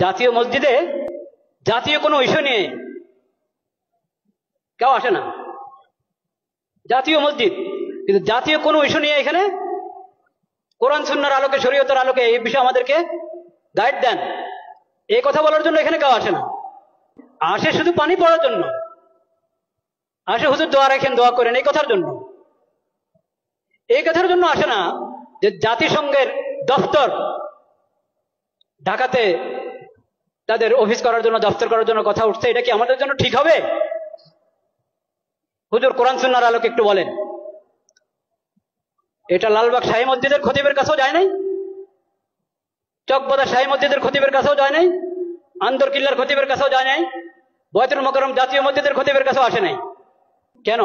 জাতীয় মসজিদে জাতীয় কোনো ইস্যু নিয়ে কেউ আসে না। জাতীয় মসজিদ, কিন্তু জাতীয় কোনো ইস্যু নিয়ে এখানে কোরআন সুন্নাহর আলোকে, শরীয়তের আলোকে এই বিষয়ে আমাদেরকে গাইড দেন, এই কথা বলার জন্য এখানে কেউ আসে না। আসে শুধু পানি পড়ার জন্য, আসে হুজুর দোয়া রাখেন, দোয়া করেন, এই কথার জন্য। এই কথার জন্য আসে না যে জাতিসংঘের দফতর ঢাকাতে তাদের অফিস করার জন্য, দফতর করার জন্য কথা উঠছে, এটা কি আমাদের জন্য ঠিক হবে? হুজুর কোরআন সুন্নাহর আলোকে একটু বলেন। এটা লালবাগ শাহী মসজিদের খতিবের কাছেও যায় নাই, চকবাজার শাহী মসজিদের খতিবের কাছেও যায় নাই, আন্দরকিল্লার খতিবের কাছেও যায় নাই, বয়তুল মোকাররম জাতীয় মসজিদের খতিবের কাছেও আসে নাই। কেন?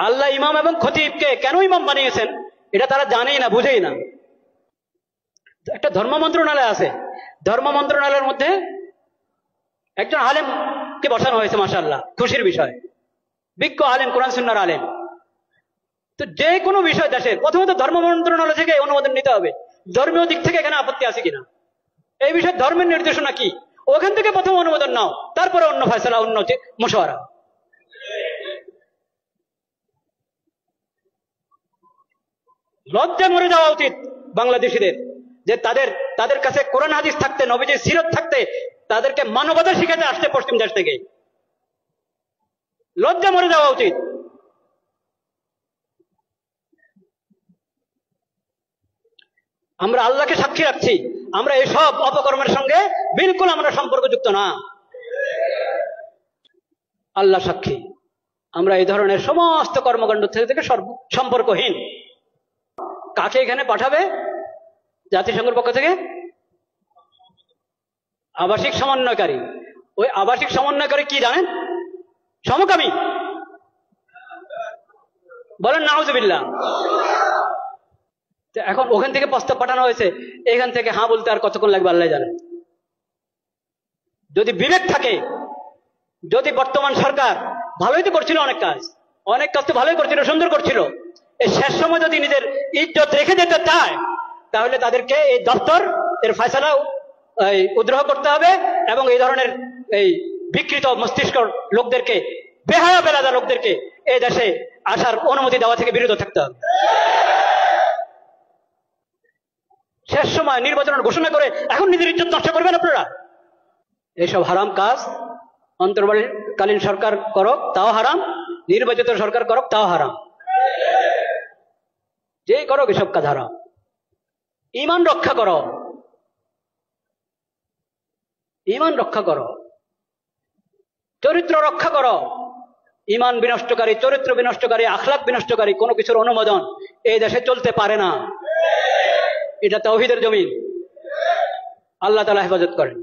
আল্লাহ ইমাম এবং খতিবকে কেন ইমাম বানিয়েছেন এটা তারা জানেই না, বুঝেই না। একটা ধর্ম মন্ত্রণালয় আছে, ধর্ম মন্ত্রণালয়ের মধ্যে একজন আলেমকে বসানো হয়েছে, মাশাআল্লাহ, খুশির বিষয়, বিজ্ঞ আলেম, কোরআন সুন্নাহর আলেম। তো যে কোনো বিষয় দেশের প্রথমত ধর্ম মন্ত্রণালয় থেকে অনুমোদন নিতে হবে, ধর্মীয় দিক থেকে এখানে আপত্তি আছে কিনা, এই বিষয়ে ধর্মের নির্দেশনা কি, ওখান থেকে প্রথম অনুমোদন নাও, তারপরে অন্য ফয়সালা, অন্য মশওয়ারা। লজ্জা মরে যাওয়া উচিত বাংলাদেশিদের, যে তাদের কাছে কোরআন হাদিস থাকতে, নবীজির সিরত থাকতে, তাদেরকে মানবতা শিখাতে আসছে পশ্চিম দেশ থেকে। লজ্জা মরে যাওয়া উচিত। আমরা আল্লাহকে সাক্ষী রাখছি, আমরা এসব অপকর্মের সঙ্গে বিলকুল আমরা সম্পর্কযুক্ত না। আল্লাহ সাক্ষী, আমরা এই ধরনের সমস্ত কর্মকাণ্ড থেকে সম্পর্কহীন। কাকে এখানে পাঠাবে জাতিসংঘের পক্ষ থেকে? আবাসিক সমন্বয়কারী। ওই আবাসিক সমন্বয়কারী কি জানেন? সমকামী। বলেন নাউজুবিল্লাহ। এখন ওখান থেকে প্রস্তাব পাঠানো হয়েছে, এখান থেকে হ্যাঁ বলতে আর কতক্ষণ লাগবে আল্লাহ জানেন। যদি বিবেক থাকে, যদি বর্তমান সরকার ভালোই তো করছিল, অনেক কাজ তো ভালোই করছিল, সুন্দর করছিল, এই শেষ সময় যদি নিজের ইজ্জত রেখে যেতে চায়, তাহলে তাদেরকে এই দপ্তর এর ফয়সালা উদ্রহ করতে হবে এবং এই ধরনের এই বিকৃত মস্তিষ্ক লোকদেরকে, বেহায়া বেলাদা লোকদেরকে এই দেশে আসার অনুমতি দেওয়া থেকে বিরত থাকতে হবে। শেষ সময় নির্বাচনের ঘোষণা করে এখন নিজের ইজ্জত নষ্ট করবেন আপনারা? এইসব হারাম কাজ অন্তর্বর্তীকালীন সরকার করক তাও হারাম, নির্বাচিত সরকার করক তাও হারাম, যে করক এসব কাজ হারাম। ঈমান রক্ষা করো, ঈমান রক্ষা করো, চরিত্র রক্ষা করো। ঈমান বিনষ্টকারী, চরিত্র বিনষ্টকারী, আখলাক বিনষ্টকারী কোনো কিছুর অনুমোদন এই দেশে চলতে পারে না। এটা তাওহীদের জমিন। আল্লাহ তাআলা হেফাজত করেন।